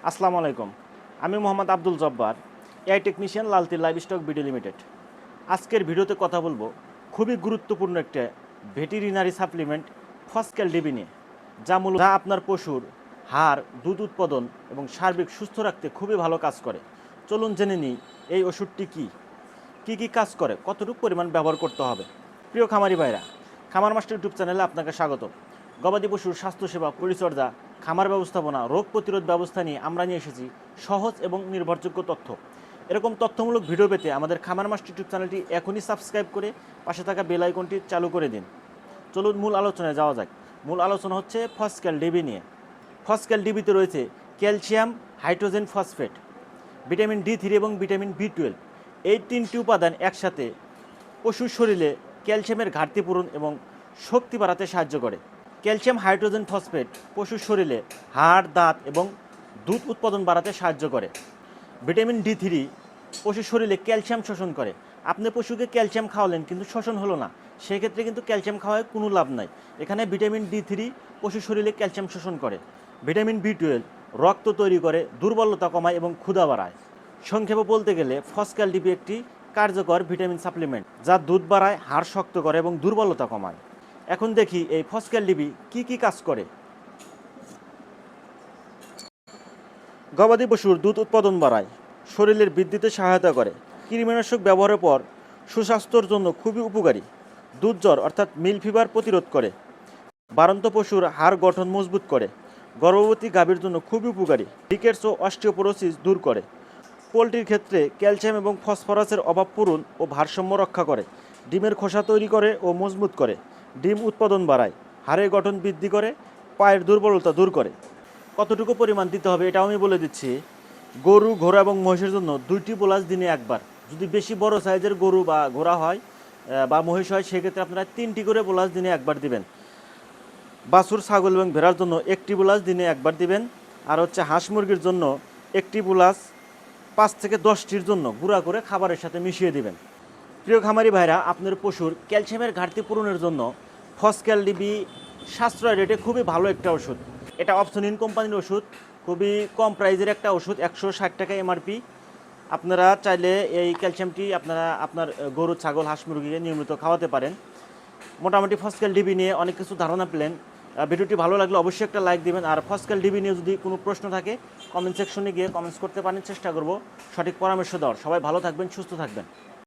আসসালামু আলাইকুম। আমি Mohammad Abdul Jabbar, AI technician, Lalti livestock BD limited. আজকের ভিডিওতে কথা বলবো খুবই গুরুত্বপূর্ণ একটা ভেটেরিনারি সাপ্লিমেন্ট ফসক্যাল ডিবি নিয়ে, যা আপনার পশুর হাড়, দুধ উৎপাদন এবং সার্বিক সুস্থ রাখতে খুবই ভালো কাজ করে। চলুন জেনে নিই এই ওষুধটি কী কাজ করে, কতটুকু পরিমাণ ব্যবহার করতে হবে। প্রিয় খামারি ভাইরা, খামার মাস্টার ইউটিউব চ্যানেলে আপনাকে স্বাগত। গবাদি পশুর স্বাস্থ্যসেবা, পরিচর্যা, খামার ব্যবস্থাপনা, রোগ প্রতিরোধ ব্যবস্থা নিয়ে আমরা নিয়ে এসেছি সহজ এবং নির্ভরযোগ্য তথ্য। এরকম তথ্যমূলক ভিডিও পেতে আমাদের খামার মাস্টার ইউটিউব চ্যানেলটি এখনই সাবস্ক্রাইব করে পাশে থাকা বেল আইকনটি চালু করে দিন। চলুন মূল আলোচনায় যাওয়া যাক। মূল আলোচনা হচ্ছে ফসক্যাল ডিবি নিয়ে। ফসক্যাল ডিবিতে রয়েছে calcium, hydrogen phosphate, vitamin D3 এবং ভিটামিন বি12। এই তিনটি উপাদান একসাথে পশুর শরীরে ক্যালসিয়ামের ঘাটতি পূরণ এবং শক্তি বাড়াতে সাহায্য করে। ক্যালসিয়াম, হাইড্রোজেন ফসফেট পশুর শরীরে হাড়, দাঁত এবং দুধ উৎপাদন বাড়াতে সাহায্য করে। ভিটামিন ডি3 পশুর শরীরে ক্যালসিয়াম শোষণ করে। আপনি পশুকে ক্যালসিয়াম খাওয়ালেন কিন্তু শোষণ হলো না, সেক্ষেত্রে কিন্তু ক্যালসিয়াম খাওয়ায় কোনো লাভ নাই। এখানে ভিটামিন ডি3 পশুর শরীরে ক্যালসিয়াম শোষণ করে। ভিটামিন বি12 রক্ত তৈরি করে, দুর্বলতা কমায় এবং ক্ষুধা বাড়ায়। সংক্ষেপে বলতে গেলে ফসক্যাল ডিবি একটি কার্যকর ভিটামিন সাপ্লিমেন্ট, যা দুধ বাড়ায়, হাড় শক্ত করে এবং দুর্বলতা কমায়। এখন দেখি এই ফসক্যাল ডিবি কী কাজ করে। গবাদি পশুর দুধ উৎপাদন বাড়ায়, শরীরের বৃদ্ধিতে সহায়তা করে। কৃমিনাশক ব্যবহারের পর সুস্বাস্থ্যের জন্য খুবই উপকারী। দুধ জ্বর অর্থাৎ মিল ফিভার প্রতিরোধ করে। বাড়ন্ত পশুর হাড় গঠন মজবুত করে। গর্ভবতী গাভীর জন্য খুবই উপকারী। রিকেটস ও অস্টিওপোরোসিস দূর করে। পোলট্রির ক্ষেত্রে ক্যালসিয়াম এবং ফসফরাসের অভাব পূরণ ও ভারসাম্য রক্ষা করে। ডিমের খোসা তৈরি করে ও মজবুত করে। ডিম উৎপাদন বাড়ায়, হাড়ের গঠন বৃদ্ধি করে, পায়ের দুর্বলতা দূর করে। কতটুকু পরিমাণ দিতে হবে এটাও আমি বলে দিচ্ছি। গরু, ঘোড়া এবং মহিষের জন্য 2টি বোলাস দিনে একবার। যদি বেশি বড় সাইজের গরু বা ঘোড়া হয় বা মহিষ হয়, সেক্ষেত্রে আপনারা 3টি করে বোলাস দিনে একবার দিবেন। বাছুর, ছাগল এবং ভেড়ার জন্য 1টি বোলাস দিনে একবার দিবেন। আর হচ্ছে হাঁস মুরগির জন্য 1টি বোলাস 5 থেকে 10টির জন্য গুঁড়া করে খাবারের সাথে মিশিয়ে দিবেন। প্রিয় খামারি ভাইরা, আপনার পশুর ক্যালসিয়ামের ঘাটতি পূরণের জন্য ফসক্যাল ডিবি সাশ্রয় রেটে খুবই ভালো একটা ওষুধ। এটা অপসনিন কোম্পানির ওষুধ, খুবই কম প্রাইজের একটা ওষুধ, 160 টাকা এমআরপি। আপনারা চাইলে এই ক্যালসিয়ামটি আপনার গরু, ছাগল, হাঁস মুরগিকে নিয়মিত খাওয়াতে পারেন। মোটামুটি ফসক্যাল ডিবি নিয়ে অনেক কিছু ধারণা পেলেন। ভিডিওটি ভালো লাগলে অবশ্যই একটা লাইক দিবেন। আর ফসক্যাল ডিবি নিয়ে যদি কোনো প্রশ্ন থাকে কমেন্ট সেকশনে গিয়ে কমেন্টস করতে পারেন, চেষ্টা করব সঠিক পরামর্শ দেওয়ার। সবাই ভালো থাকবেন, সুস্থ থাকবেন।